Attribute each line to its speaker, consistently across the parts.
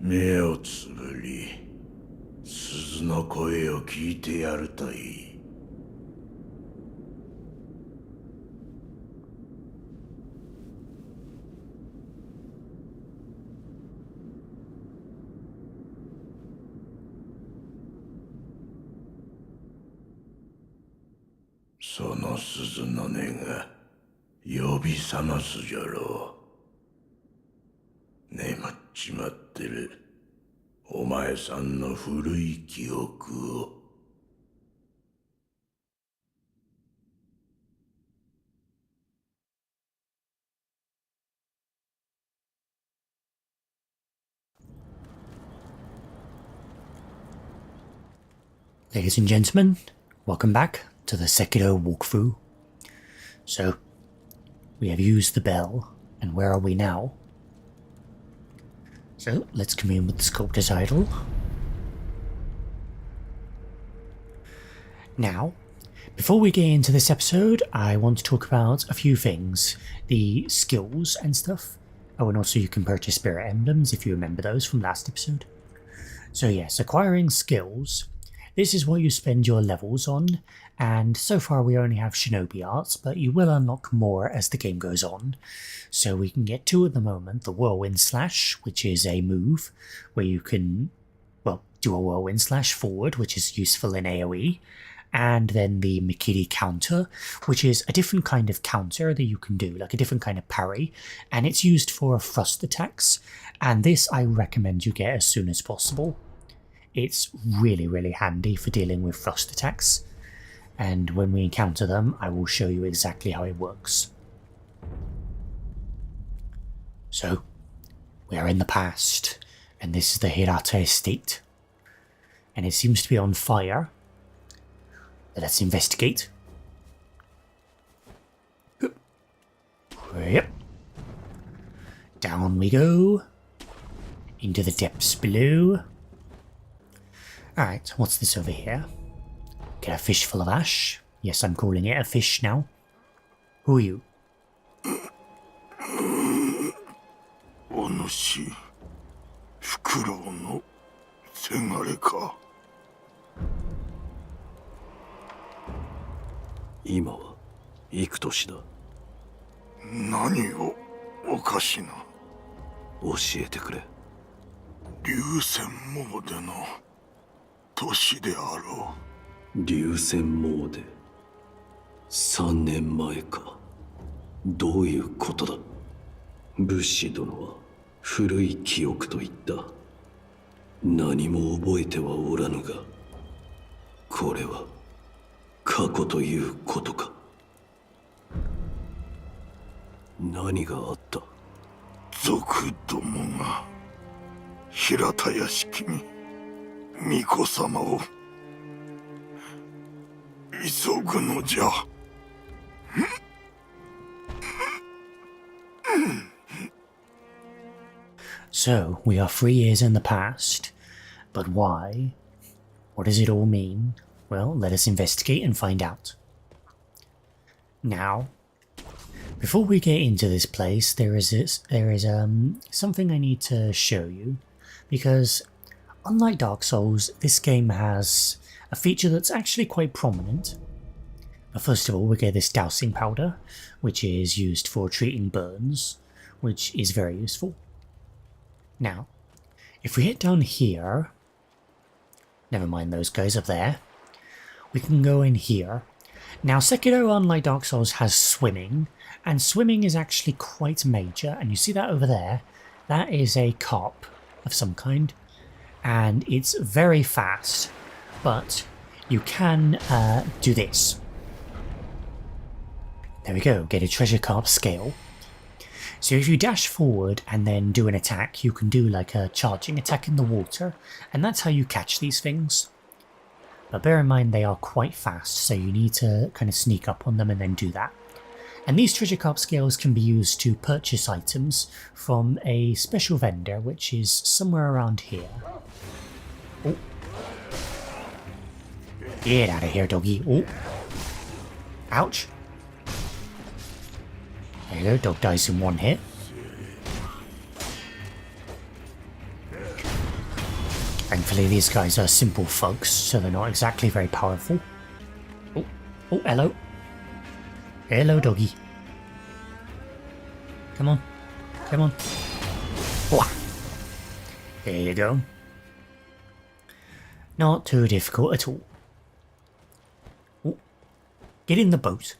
Speaker 1: 目をつぶり、鈴の声を聞いてやるといい。その鈴の音が呼び覚ますじゃろう。眠っちまってるお前さんの古い記憶を。
Speaker 2: Ladies and gentlemen, welcome back to the Sekiro walkthrough. So, we have used the bell, and where are we now? So, let's commune with the sculptor's idol. Now, before we get into this episode, I want to talk about a few things. The skills and stuff. Oh, and also you can purchase spirit emblems if you remember those from last episode. So yes, acquiring skills. This is what you spend your levels on, and so far we only have Shinobi Arts, but you will unlock more as the game goes on. So we can get two at the moment, the Whirlwind Slash, which is a move where you can, well, do a Whirlwind Slash forward, which is useful in AoE, and then the Mikiri Counter, which is a different kind of counter that you can do, like a different kind of parry, and it's used for thrust attacks, and this I recommend you get as soon as possible. It's really handy for dealing with thrust attacks, and when we encounter them, I will show you exactly how it works. So, we are in the past, and this is the Hirata Estate, and it seems to be on fire. Let's investigate. Yep. Down we go, into the depths below. Alright, what's this over here? Get a fish full of ash. Yes, I'm calling it a fish now. Who are you?
Speaker 1: お主、フクロウのせがれか。
Speaker 3: 今は幾年だ。
Speaker 1: 何をおかしな。
Speaker 3: 教えてくれ。
Speaker 1: 流泉詣の年であろ
Speaker 3: う。流泉詣。3年前か。どういうことだ。武士殿は古い記憶と言った。何も覚えてはおらぬが、これは過去ということか。何があった。
Speaker 1: 族どもが平田屋敷に巫女様を急ぐのじゃ。
Speaker 2: So, we are 3 years in the past. But why? What does it all mean? Well, let us investigate and find out. Now, before we get into this place, there is something I need to show you, because unlike Dark Souls, this game has a feature that's actually quite prominent. But first of all, we get this dowsing powder, which is used for treating burns, which is very useful. Now, if we hit down here, never mind those guys up there, we can go in here. Now, Sekiro, unlike Dark Souls, has swimming, and swimming is actually quite major, and you see that over there? That is a carp of some kind, and it's very fast, but you can do this. There we go, get a treasure carp scale. So if you dash forward and then do an attack, you can do like a charging attack in the water, and that's how you catch these things. But bear in mind they are quite fast, so you need to kind of sneak up on them and then do that. And these treasure carp scales can be used to purchase items from a special vendor, which is somewhere around here. Oh. Get out of here, doggy. Oh. Ouch. There you go, dog dies in one hit. Thankfully these guys are simple thugs, so they're not exactly very powerful. Oh, oh, hello. Hello, doggy. Come on. Come on. Wah. There you go. Not too difficult at all. Oh, get in the boat.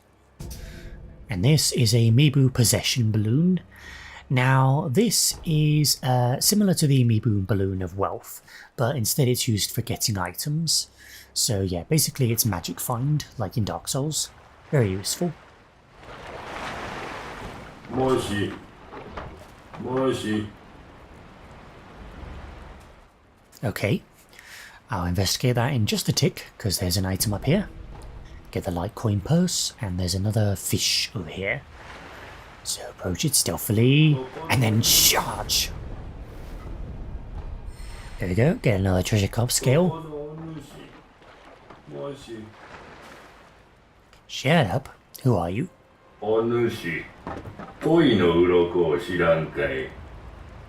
Speaker 2: And this is a Amiibo possession balloon. Now this is similar to the Amiibo balloon of wealth, but instead it's used for getting items. So yeah, basically it's magic find, like in Dark Souls. Very useful.
Speaker 1: Moshi. Moshi.
Speaker 2: Okay, I'll investigate that in just a tick, because there's an item up here. Get the Litecoin purse, and there's another fish over here. So approach it stealthily, and then charge! There we go, get another treasure cup scale. Shut up, who are you?
Speaker 1: お主、恋の鱗を知らんかい。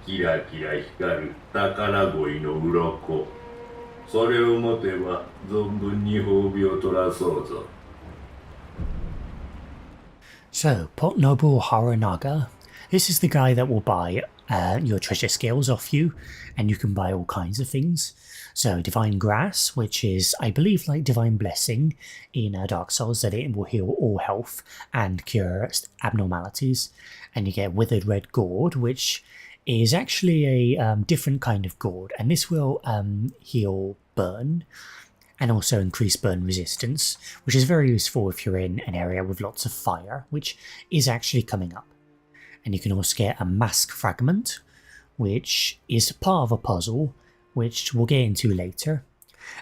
Speaker 1: キラキラ光る宝鯉の鱗。それを持てば存分に褒美を取らそうぞ。
Speaker 2: So, Pot Noble Haranaga. This is the guy that will buy your treasure scales off you, and you can buy all kinds of things. So, Divine Grass, which is, I believe, like Divine Blessing in Dark Souls, that it will heal all health and cure abnormalities. And you get Withered Red Gourd, which is actually a different kind of gourd, and this will heal burn and also increase burn resistance, which is very useful if you're in an area with lots of fire, which is actually coming up. And you can also get a Mask Fragment, which is part of a puzzle, which we'll get into later.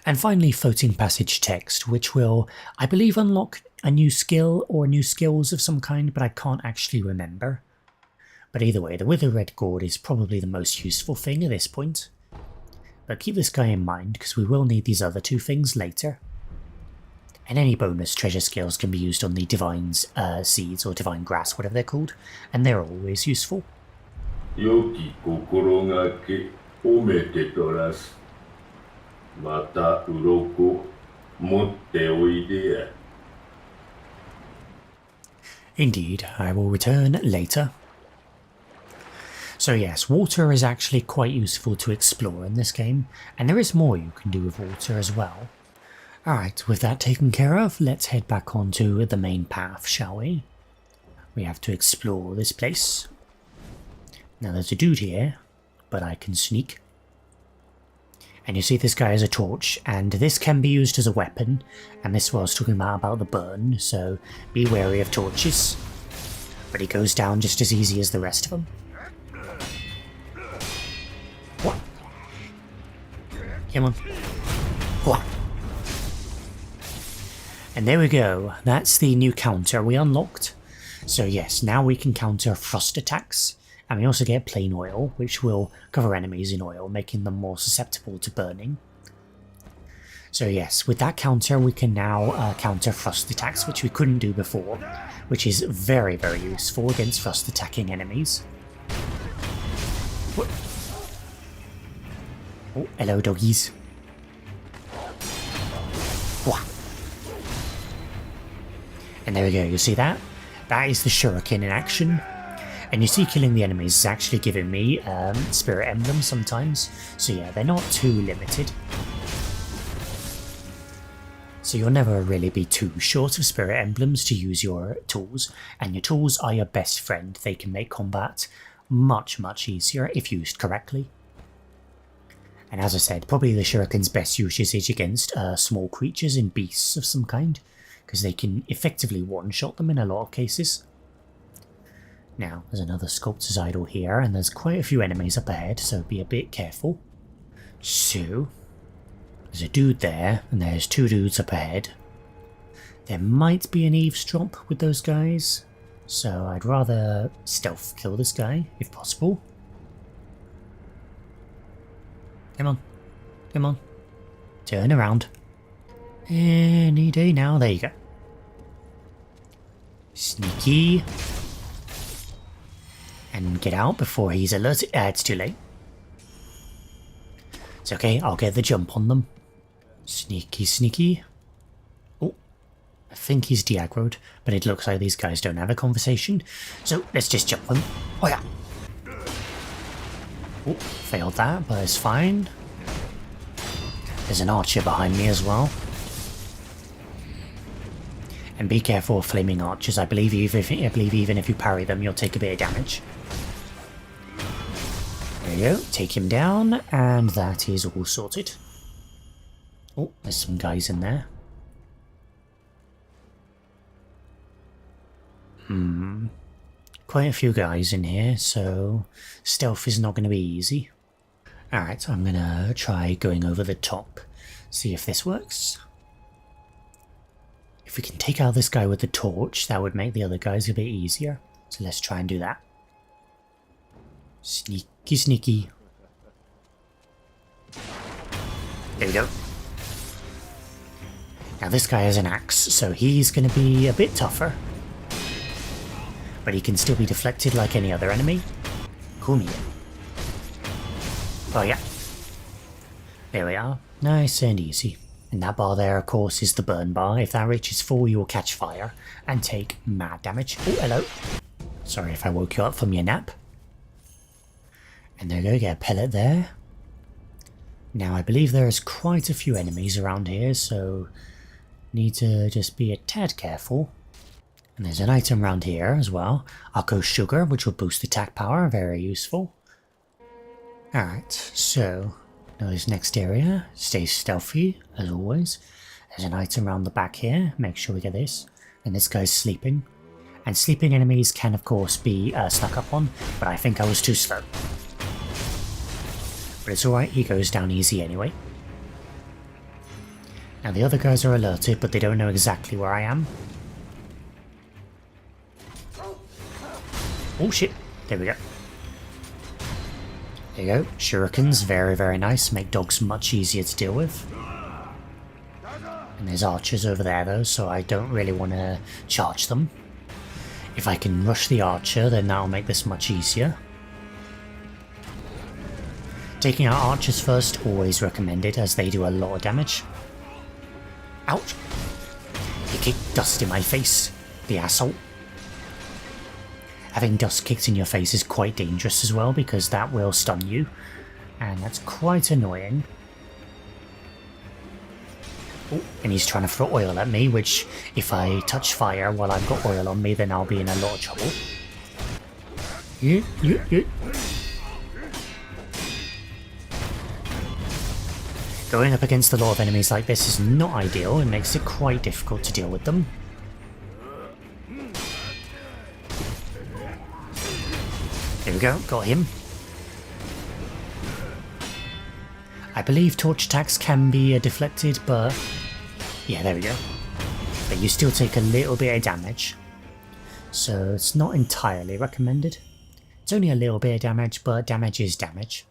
Speaker 2: And finally, Floating Passage Text, which will, I believe, unlock a new skill or new skills of some kind, but I can't actually remember. But either way, the Withered Red Gourd is probably the most useful thing at this point. But keep this guy in mind, because we will need these other two things later. And any bonus treasure skills can be used on the Divine's Seeds or Divine Grass, whatever they're called, and they're always useful.
Speaker 1: Yoki kokoro ga ke omete torasu. Mata uroko motte oide ya.
Speaker 2: Indeed, I will return later. So yes, water is actually quite useful to explore in this game, and there is more you can do with water as well. Alright, with that taken care of, let's head back onto the main path, shall we? We have to explore this place. Now there's a dude here, but I can sneak. And you see this guy has a torch, and this can be used as a weapon, and this was talking about the burn, so be wary of torches. But he goes down just as easy as the rest of them. What? Come on. What? And there we go, that's the new counter we unlocked. So yes, now we can counter frost attacks, and we also get plain oil, which will cover enemies in oil, making them more susceptible to burning. So yes, with that counter we can now counter frost attacks, which we couldn't do before, which is very, very useful against frost attacking enemies. What? Oh, hello doggies. Wah. And there we go, you see that? That is the shuriken in action. And you see killing the enemies is actually giving me spirit emblems sometimes. So yeah, they're not too limited. So you'll never really be too short of spirit emblems to use your tools. And your tools are your best friend. They can make combat much, much easier if used correctly. And as I said, probably the shuriken's best usage against small creatures and beasts of some kind, because they can effectively one-shot them in a lot of cases. Now, there's another sculptor's idol here, and there's quite a few enemies up ahead, so be a bit careful. So, there's a dude there, and there's two dudes up ahead. There might be an eavesdrop with those guys, so I'd rather stealth kill this guy, if possible. Come on. Come on. Turn around. Any day now. There you go. Sneaky. And get out before he's alerted. It's too late. It's okay, I'll get the jump on them. Sneaky, sneaky. Oh, I think he's de-aggroed, but it looks like these guys don't have a conversation. So let's just jump them. Oh yeah. Oh, failed that, but it's fine. There's an archer behind me as well. And be careful of flaming archers. I believe even if you parry them, you'll take a bit of damage. There you go. Take him down, and that is all sorted. Oh, there's some guys in there. Quite a few guys in here, so stealth is not going to be easy. Alright, I'm going to try going over the top. See if this works. If we can take out this guy with the torch, that would make the other guys a bit easier. So let's try and do that. Sneaky, sneaky. There we go. Now this guy has an axe, so he's going to be a bit tougher. But he can still be deflected like any other enemy. Cool me. Oh yeah. There we are. Nice and easy. And that bar there, of course, is the burn bar. If that reaches full, you will catch fire and take mad damage. Oh, hello. Sorry if I woke you up from your nap. And there you go, get a pellet there. Now I believe there's quite a few enemies around here, so need to just be a tad careful. And there's an item around here as well. Akko Sugar, which will boost attack power, very useful. Alright, so now this next area, stay stealthy as always. There's an item around the back here, make sure we get this. And this guy's sleeping. And sleeping enemies can of course be snuck up on, but I think I was too slow. But it's alright, he goes down easy anyway. Now the other guys are alerted, but they don't know exactly where I am. Oh shit, there we go. There you go, shurikens, very very nice, make dogs much easier to deal with. And there's archers over there though, so I don't really want to charge them. If I can rush the archer, then that'll make this much easier. Taking out archers first, always recommended, as they do a lot of damage. Ouch! He kicked dust in my face, the asshole. Having dust kicked in your face is quite dangerous as well, because that will stun you, and that's quite annoying. Oh, and he's trying to throw oil at me, which, if I touch fire while I've got oil on me, then I'll be in a lot of trouble. Yeah. Going up against a lot of enemies like this is not ideal, it makes it quite difficult to deal with them. There we go, got him. I believe torch attacks can be deflected, but yeah, there we go. But you still take a little bit of damage, so it's not entirely recommended. It's only a little bit of damage, but damage is damage.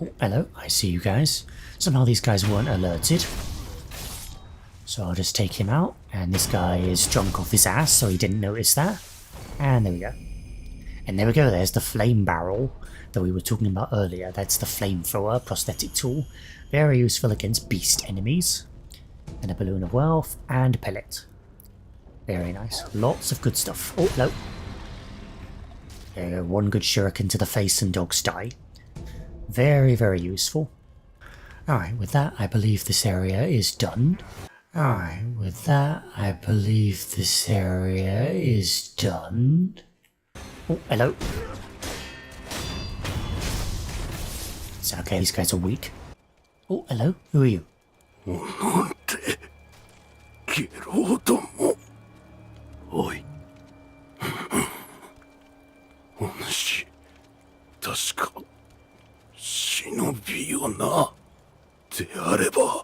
Speaker 2: Oh, hello, I see you guys. Somehow these guys weren't alerted. So I'll just take him out, and this guy is drunk off his ass, so he didn't notice that. And there we go. And there we go, there's the flame barrel that we were talking about earlier. That's the flamethrower prosthetic tool. Very useful against beast enemies. And a balloon of wealth and a pellet. Very nice. Lots of good stuff. Oh, hello. There you go, one good shuriken to the face and dogs die. Very, very useful. Alright, with that, I believe this area is done. Alright, with that, I believe this area is done. Oh, hello. It's okay, these guys are weak. Oh, hello, who are you?
Speaker 1: Oi. お主、確か、忍びよな。であれば、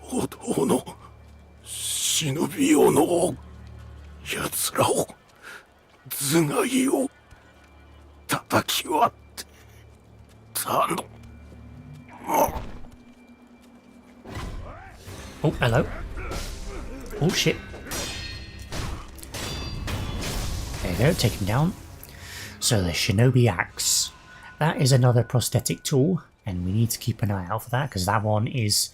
Speaker 1: お堂の忍びよの奴らを、頭蓋を叩き割ってたの。
Speaker 2: Oh, hello. Oh shit. There you go, take him down. So the Shinobi Axe. That is another prosthetic tool, And we need to keep an eye out for that, because that one is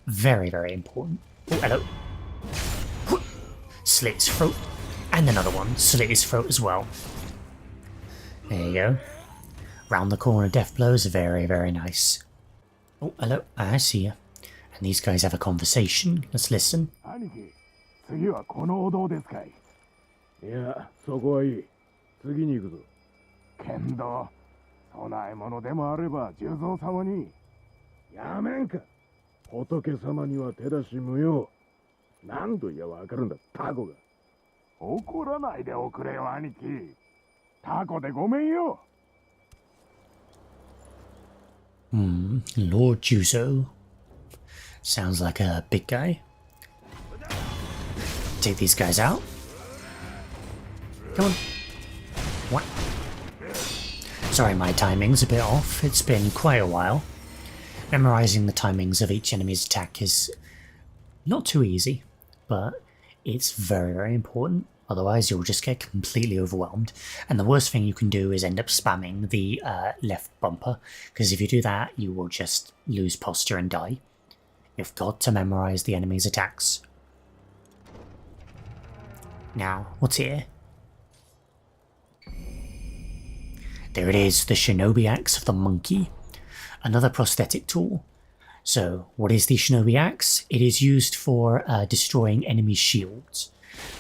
Speaker 2: very, very important. Oh, hello. Slit his throat. And another one. Slit his throat as well. There you go. Round the corner death blows. Very, very nice. Oh, hello. I see you. And these guys have a conversation. Let's listen.
Speaker 4: 兄貴、次はこのお堂ですかい。いや、そこはいい。次に行くぞ。けんど、供え物でもあれば重蔵様に。やめんか。仏様には手出し無用。何度言やわかるんだ、タコが。怒らないでおくれよ、兄貴。タコでごめんよ。
Speaker 2: Lord Juzo. Sounds like a big guy. Take these guys out. Come on. What? Sorry, my timing's a bit off. It's been quite a while. Memorizing the timings of each enemy's attack is not too easy, but it's very, very important. Otherwise, you'll just get completely overwhelmed. And the worst thing you can do is end up spamming the left bumper, because if you do that, you will just lose posture and die. You've got to memorize the enemy's attacks. Now, what's here? There it is, the Shinobi Axe of the Monkey. Another prosthetic tool. So, what is the Shinobi Axe? It is used for destroying enemy shields.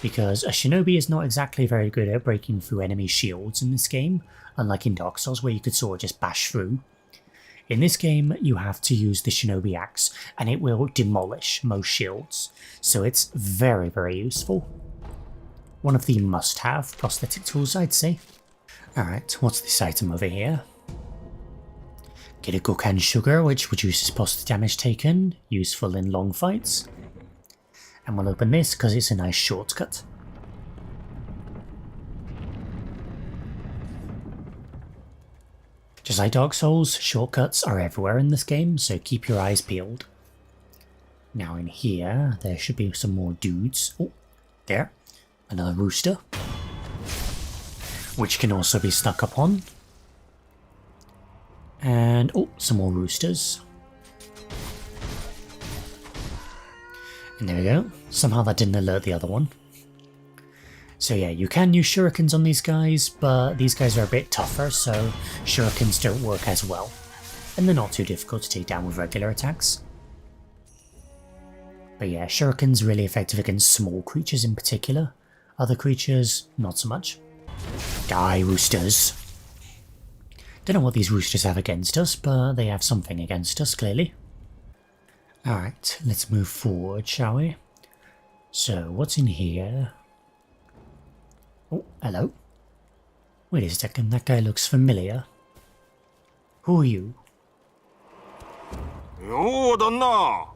Speaker 2: Because a Shinobi is not exactly very good at breaking through enemy shields in this game, unlike in Dark Souls where you could sort of just bash through. In this game, you have to use the Shinobi Axe, and it will demolish most shields, so it's very, very useful. One of the must-have prosthetic tools, I'd say. Alright, what's this item over here? Get a Gokan Sugar, which reduces posture damage taken, useful in long fights. And we'll open this because it's a nice shortcut. Just like Dark Souls, shortcuts are everywhere in this game, so keep your eyes peeled. Now in here, there should be some more dudes. Oh, there. Another rooster. Which can also be stuck upon. And, oh, some more roosters. And there we go. Somehow that didn't alert the other one. So yeah, you can use shurikens on these guys, but these guys are a bit tougher, so shurikens don't work as well. And they're not too difficult to take down with regular attacks. But yeah, shurikens really effective against small creatures in particular. Other creatures, not so much. Die, roosters. Don't know what these roosters have against us, but they have something against us, clearly. Alright, let's move forward, shall we? So, what's in here? Oh, hello. Wait a second, that guy looks familiar. Who are you?
Speaker 4: よう旦那、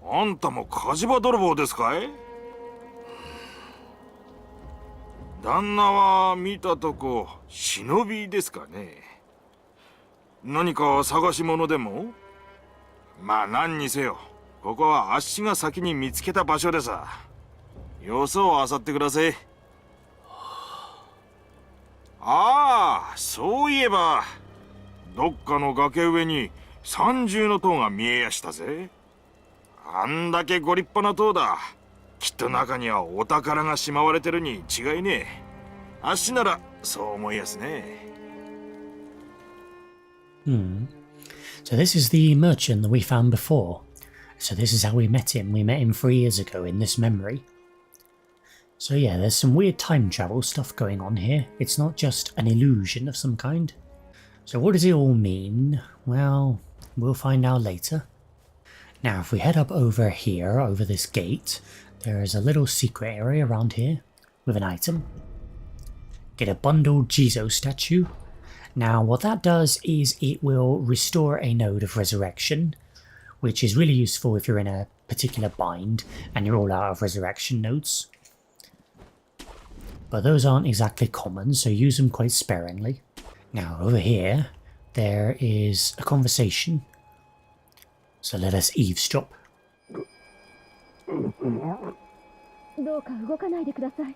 Speaker 4: あんたも火事場泥棒ですかい？旦那は見たとこ忍びですかね。何か探し物でも？まあ何にせよ、ここはあっしが先に見つけた場所でさ。よそを漁ってください。ああ、そういえばどっかの崖上に三重の塔が見えやしたぜ。あんだけご立派な塔だ。きっと中にはお宝がしまわれてるに違いねえ。あっしならそう思いやすね。
Speaker 2: So this is the merchant that we found before. So this is how we met him. We met him 3 years ago in this memory. So yeah, there's some weird time travel stuff going on here. It's not just an illusion of some kind. So what does it all mean? Well, we'll find out later. Now if we head up over here, over this gate, there is a little secret area around here with an item. Get a bundled Jizo statue. Now what that does is it will restore a node of resurrection, which is really useful if you're in a particular bind and you're all out of resurrection nodes. But those aren't exactly common, so use them quite sparingly. Now over here, there is a conversation. So let us eavesdrop.
Speaker 5: どうか動かないでください。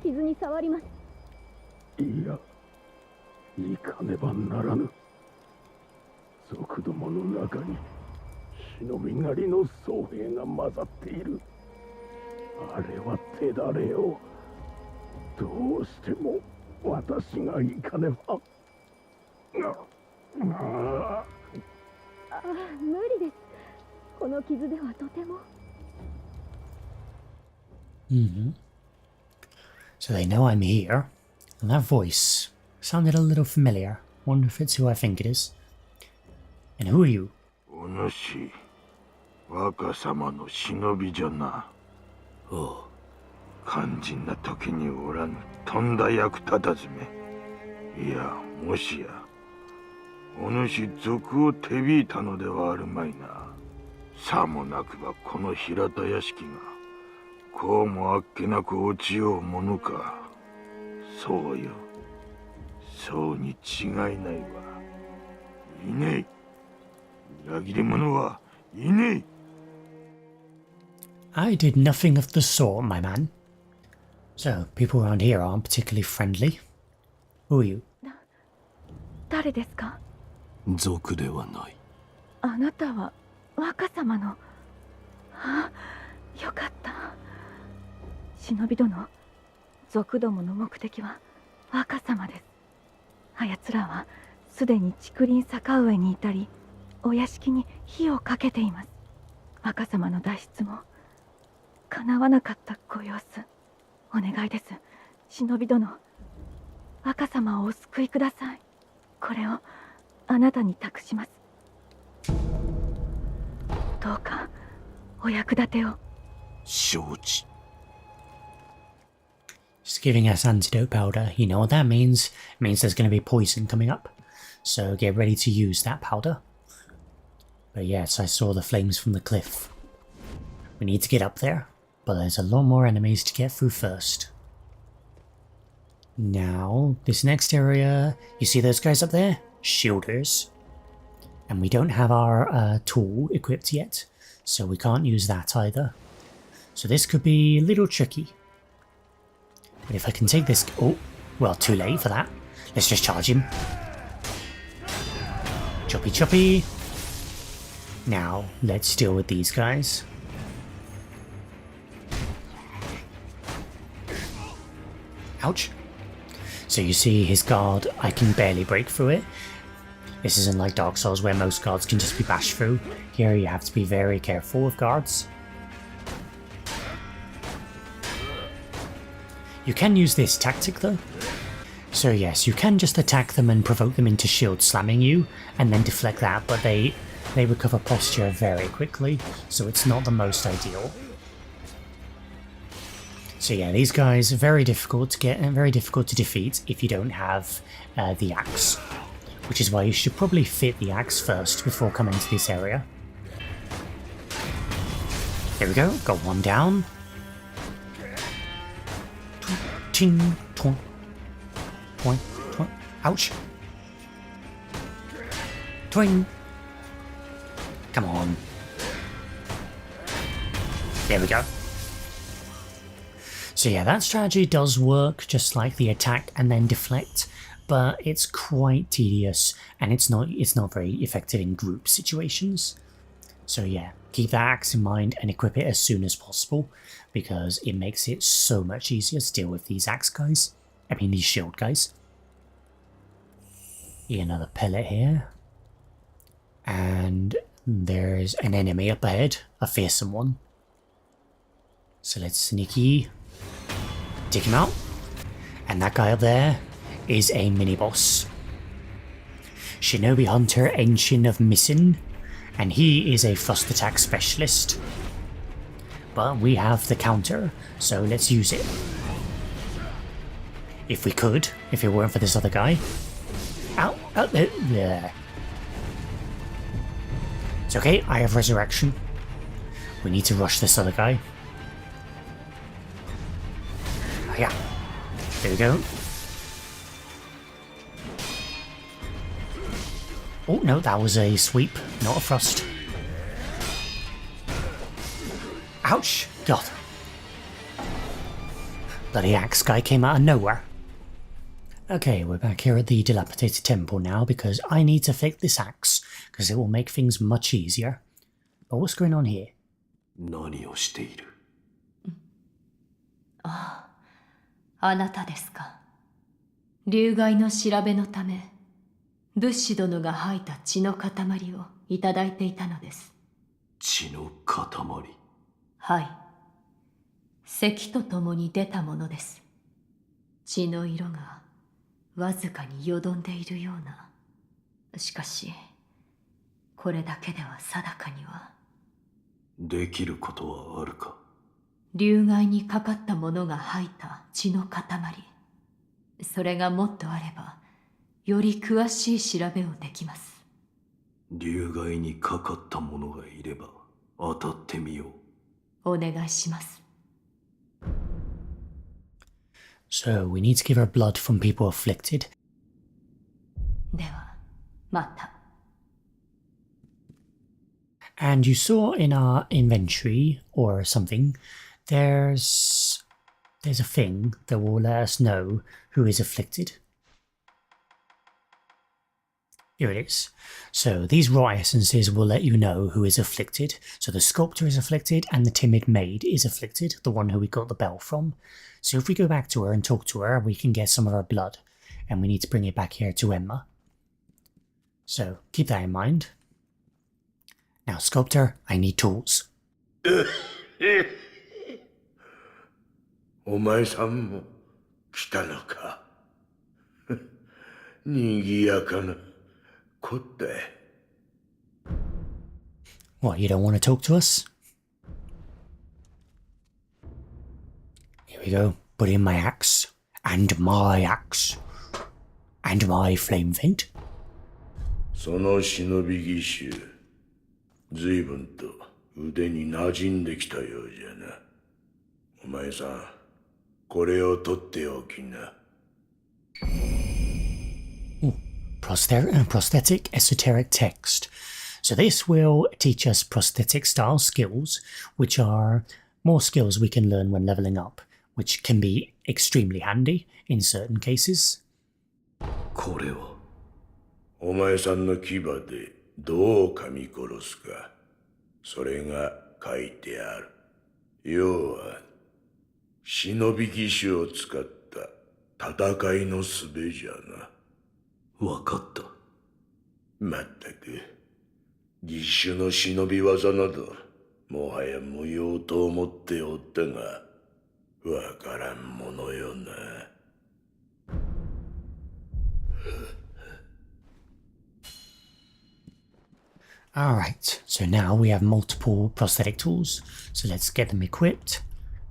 Speaker 5: 傷に触ります。
Speaker 4: いや、行かねばならぬ。族どもの中に忍び狩りの僧兵が混ざっている。あれは手だれよ。どうしても私が行かねば。
Speaker 5: ああ、無理です。この傷ではとても。
Speaker 2: So they know I'm here, and that voice sounded a little familiar. Wonder if it's who I think it is. And who are you?
Speaker 1: お主、若様の忍びじゃな。
Speaker 3: ああ、
Speaker 1: 肝心な時におらぬとんだ役立たずめ。いや、もしやお主賊を手引いたのではあるまいな。さもなくばこの平田屋敷がこうもあっけなく落ちようものか。そうよ、そうに違いないわ。いねえ、裏切り者はいねえ。
Speaker 2: I did nothing of the sort, my man. So, people around here aren't particularly friendly. Who are you?
Speaker 5: 誰ですか？
Speaker 3: 族ではない。
Speaker 5: あなたは若様の。あ、よかった。忍び殿、族どもの目的は若様です。あやつらはすでに竹林坂上にいたり、お屋敷に火をかけています。若様の脱出も叶わなかったご様子。お願いです、忍び殿。若様をお救いください。これをあなたに託します。どうかお役立てを。
Speaker 3: 承知。
Speaker 2: Just giving us antidote powder. You know what that means? It means there's going to be poison coming up. So get ready to use that powder. But yes, I saw the flames from the cliff. We need to get up there, but there's a lot more enemies to get through first. Now, this next area, you see those guys up there? Shielders. And we don't have our tool equipped yet, so we can't use that either. So this could be a little tricky. But if I can take this... Oh, well, too late for that. Let's just charge him. Choppy choppy. Now, let's deal with these guys. Ouch. So you see his guard, I can barely break through it. This isn't like Dark Souls where most guards can just be bashed through. Here you have to be very careful with guards. You can use this tactic though. So yes, you can just attack them and provoke them into shield slamming you, and then deflect that, but they recover posture very quickly, so it's not the most ideal. So yeah, these guys are very difficult to get and very difficult to defeat if you don't have the axe, which is why you should probably fit the axe first before coming to this area. There we go, got one down. Ting, twink, twink, twink. Ouch. Twing. Come on. There we go. So yeah, that strategy does work, just like the attack and then deflect, but it's quite tedious and it's not very effective in group situations. So yeah, keep that axe in mind and equip it as soon as possible, because it makes it so much easier to deal with these axe guys. I mean these shield guys. Another pellet here. And there's an enemy up ahead, a fearsome one. So let's sneaky take him out. And that guy up there is a mini-boss. Shinobi Hunter Enshin of Missin, and he is a thrust attack specialist. But we have the counter, so let's use it. If we could, if it weren't for this other guy. Ow, out there. It's okay, I have resurrection. We need to rush this other guy. Oh, yeah, there we go. Oh no, that was a sweep, not a thrust. Ouch! God. Bloody axe guy came out of nowhere. Okay, we're back here at the dilapidated temple now because I need to fix this axe because it will make things much easier. But what's going on here?
Speaker 3: 何をしている？
Speaker 6: あなたですか。流害の調べのため、仏師殿が吐いた血の塊をいただいていたのです。
Speaker 3: 血の塊？
Speaker 6: はい。咳とともに出たものです。血の色がわずかによどんでいるような。しかし、これだけでは定かには。
Speaker 3: できることはあるか？
Speaker 6: 流害にかかったものが吐いた血の塊。それがもっとあれば、より詳しい調べをできます。
Speaker 3: 流害にかかったものがいれば当たってみよ
Speaker 6: う。お願いします。
Speaker 2: So, we need to give her blood from people afflicted.
Speaker 6: では、また。
Speaker 2: And you saw in our inventory or something, there's a thing that will let us know who is afflicted. Here it is. So these rot essences will let you know who is afflicted. So the sculptor is afflicted and the timid maid is afflicted, the one who we got the bell from. So if we go back to her and talk to her, we can get some of her blood. And we need to bring it back here to Emma. So keep that in mind. Now, sculptor, I need tools.
Speaker 1: お前さんも来たのか。賑やかなこって。
Speaker 2: What, you don't want to talk to us? Here we go. Put in my axe. And my axe. And my flame vent.
Speaker 1: その忍び義手、随分と腕に馴染んできたようじゃな。お前さん、これを取っておきな。
Speaker 2: Prosthetic esoteric text. So this will teach us prosthetic style skills, which are more skills we can learn when leveling up, which can be extremely handy in certain cases.
Speaker 3: これは
Speaker 1: お前さんの牙でどう噛み殺すか、それが書いてある。要は忍び義手を使った戦いの術じゃな。
Speaker 3: わかった。
Speaker 1: まったく義手の忍び技などもはや無用と思っておったが、わからんものよな。
Speaker 2: Alright, so now we have multiple prosthetic tools, so let's get them equipped,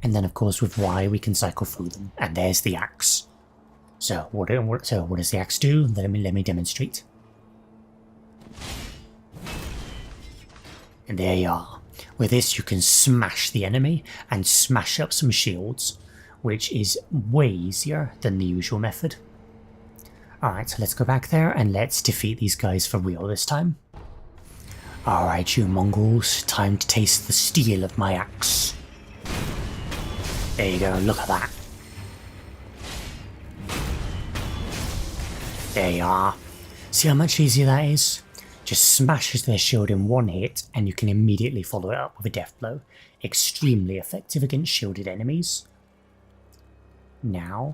Speaker 2: and then of course with Y we can cycle through them, and there's the axe. So what does the axe do? Let me demonstrate. And there you are. With this you can smash the enemy and smash up some shields, which is way easier than the usual method. Alright, so let's go back there and let's defeat these guys for real this time. Alright, you Mongols, time to taste the steel of my axe. There you go, look at that. There you are. See how much easier that is? Just smashes their shield in one hit and you can immediately follow it up with a death blow. Extremely effective against shielded enemies. Now,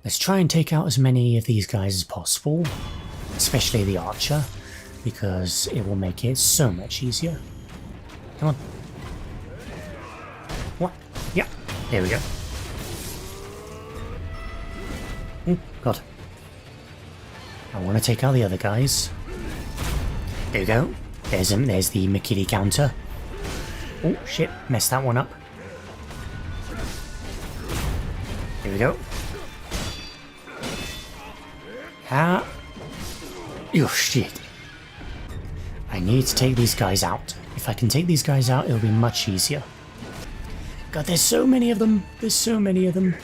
Speaker 2: let's try and take out as many of these guys as possible, especially the archer, because it will make it so much easier. Come on. What? Yeah, there we go. Oh, God. I want to take out the other guys. There we go. There's the Mikiri counter. Oh, shit. Messed that one up. There we go. Ah. Oh, shit. I need to take these guys out. If I can take these guys out, it'll be much easier. God, there's so many of them. There's so many of them.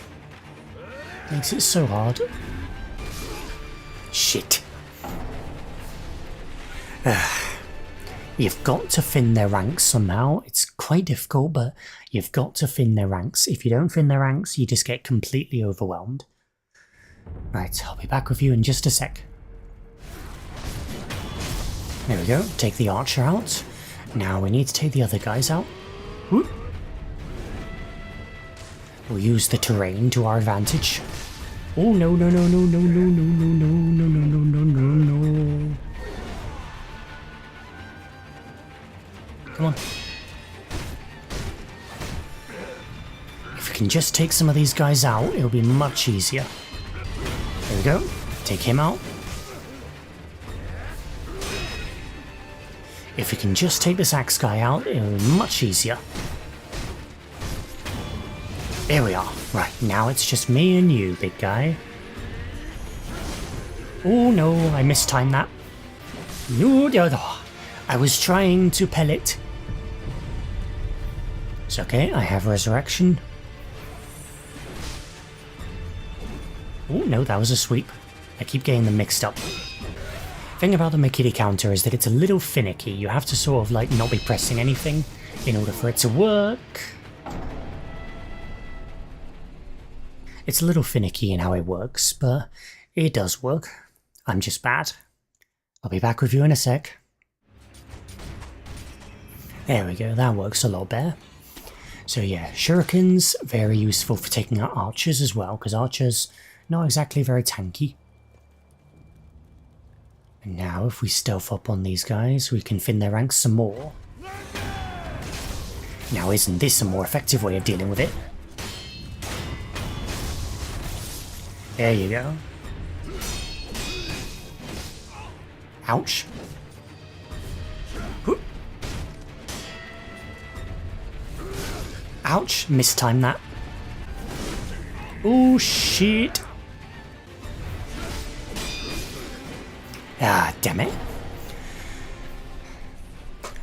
Speaker 2: Makes it so hard. Shit. You've got to thin their ranks somehow. It's quite difficult, but you've got to thin their ranks. If you don't thin their ranks, you just get completely overwhelmed. Right, I'll be back with you in just a sec. There we go, take the archer out. Now we need to take the other guys out. Whoop. We'll use the terrain to our advantage. Oh no no no no no no no no no no no no no no. Come on. If we can just take some of these guys out, it'll be much easier. There we go. Take him out. If we can just take this axe guy out, it'll be much easier. There we are. Right, now it's just me and you, big guy. Oh no, I mistimed that. No, I was trying to pellet. It's okay, I have resurrection. Oh no, that was a sweep. I keep getting them mixed up. Thing about the Mikiri counter is that it's a little finicky. You have to sort of like not be pressing anything in order for it to work. It's a little finicky in how it works, but it does work. I'm just bad. I'll be back with you in a sec. There we go, that works a lot better. So yeah, shurikens, very useful for taking out archers as well, because archers not exactly very tanky. And now if we stealth up on these guys, we can thin their ranks some more. Now isn't this a more effective way of dealing with it? There you go. Ouch. Whoop. Ouch, mistimed that. Oh shit. Ah, damn it.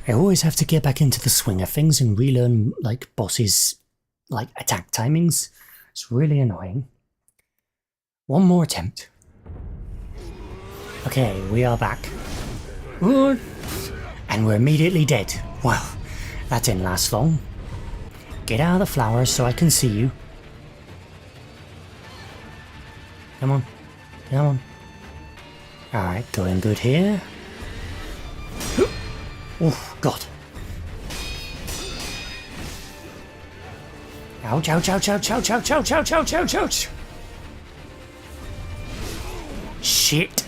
Speaker 2: I always have to get back into the swing of things and relearn, like, bosses' like, attack timings. It's really annoying. One more attempt. Okay, we are back. Ooh. And we're immediately dead. Well, that didn't last long. Get out of the flowers so I can see you. Come on. Come on. Alright, going good here. Oh, God. Ouch, ouch, ouch, ouch, ouch, ouch, ouch, ouch, ouch, ouch, ouch. Shit.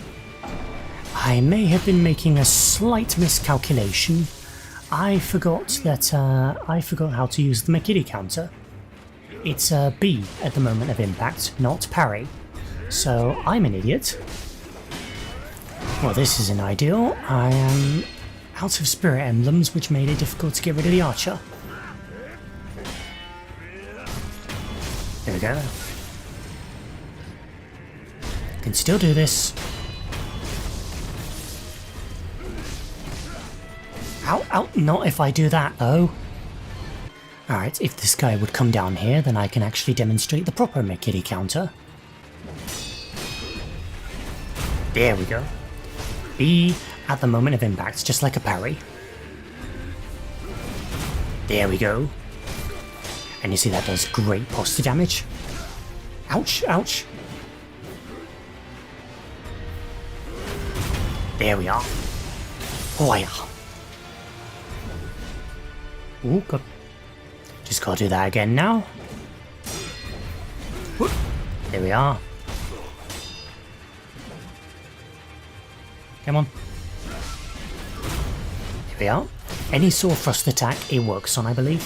Speaker 2: I may have been making a slight miscalculation. I forgot that, I forgot how to use the Mikiri counter. It's B at the moment of impact, not parry. So, I'm an idiot. Well, this isn't ideal. I am out of spirit emblems, which made it difficult to get rid of the archer. There we go. Can still do this. Ow, ow, not if I do that though. Alright, if this guy would come down here, then I can actually demonstrate the proper Mikiri counter. There we go. B at the moment of impact, just like a parry. There we go. And you see that does great posture damage. Ouch, ouch. There we are. Oh yeah. Oh god. Just gotta do that again now. Whoop. There we are. Come on. Here we are. Any sword thrust attack it works on, I believe.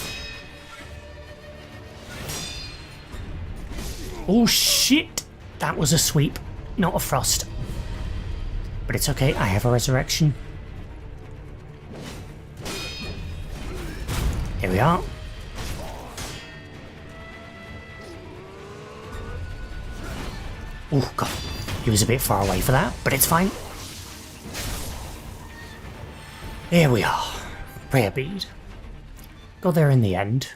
Speaker 2: Oh shit! That was a sweep, not a thrust. But it's okay, I have a resurrection. Here we are. Oh god, he was a bit far away for that, but it's fine. There we are. Prayer bead. Got there in the end.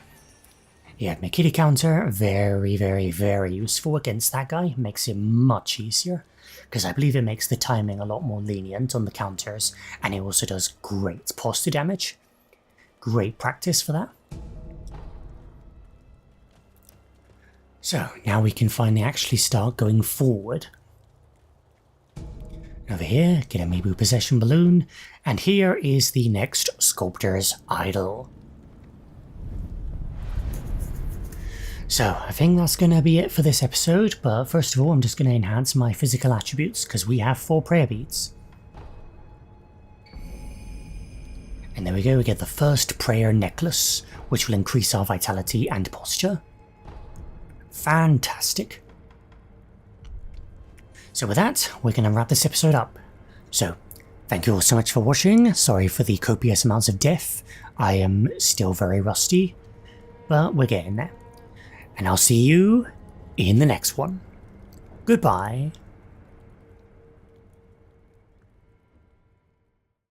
Speaker 2: Yeah, Mikiri counter, very, very, very useful against that guy. Makes it much easier. Because I believe it makes the timing a lot more lenient on the counters. And it also does great posture damage. Great practice for that. So, now we can finally actually start going forward. Over here, get a Mibu Possession Balloon, and here is the next Sculptor's Idol. So, I think that's going to be it for this episode, but first of all I'm just going to enhance my physical attributes, because we have 4 prayer beads. And there we go, we get the first prayer necklace, which will increase our vitality and posture. Fantastic. So with that, we're going to wrap this episode up. So, thank you all so much for watching. Sorry for the copious amounts of death. I am still very rusty, but we're getting there. And I'll see you in the next one. Goodbye.